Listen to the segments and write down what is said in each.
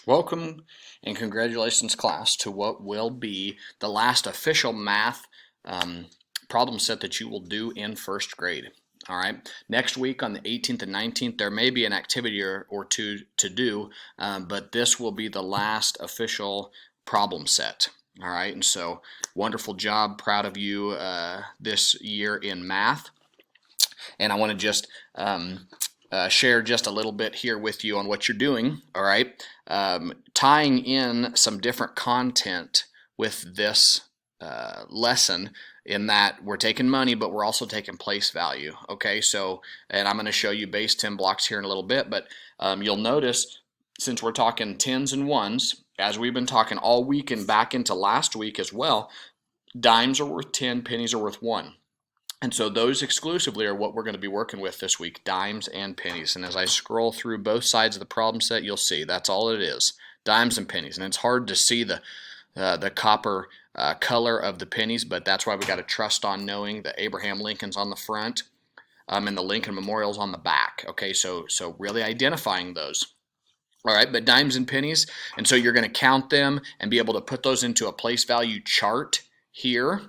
Welcome and congratulations, class, to what will be the last official math um, problem set that you will do in first grade. All right. Next week on the 18th and 19th, there may be an activity or two to do, but this will be the last official problem set. All right. And so, wonderful job. Proud of you this year in math. And I want to just share just a little bit here with you on what you're doing. All right, tying in some different content with this lesson, in that we're taking money, but we're also taking place value. Okay, so, and I'm going to show you base 10 blocks here in a little bit, but you'll notice, since we're talking tens and ones, as we've been talking all week and back into last week as well, dimes are worth 10, pennies are worth 1. And so those exclusively are what we're going to be working with this week, dimes and pennies. And as I scroll through both sides of the problem set, you'll see that's all it is, dimes and pennies. And it's hard to see the copper color of the pennies, but that's why we got to trust on knowing that Abraham Lincoln's on the front and the Lincoln Memorial's on the back. Okay, so really identifying those. All right, but dimes and pennies, and so you're going to count them and be able to put those into a place value chart here,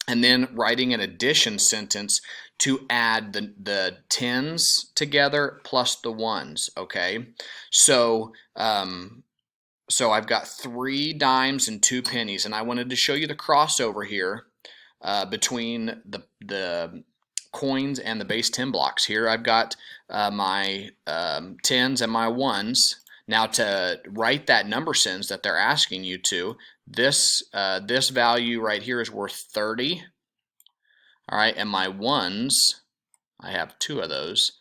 and then writing an addition sentence to add the tens together plus the ones. Okay, so I've got 3 dimes and 2 pennies, and I wanted to show you the crossover here between the coins and the base 10 blocks. Here I've got my tens and my ones. Now, to write that number sentence that they're asking you to, this value right here is worth 30. All right, and my ones, I have 2 of those.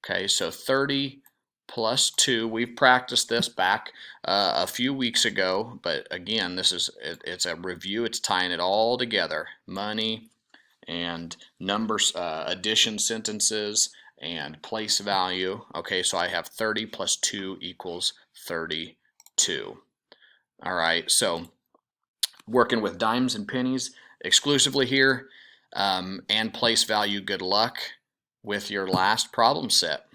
Okay, so 30 plus 2. We've practiced this back a few weeks ago, but again, it's a review. It's tying it all together: money and numbers, addition sentences, and place value. Okay, so I have 30 plus 2 equals 32. All right, so working with dimes and pennies exclusively here, and place value. Good luck with your last problem set.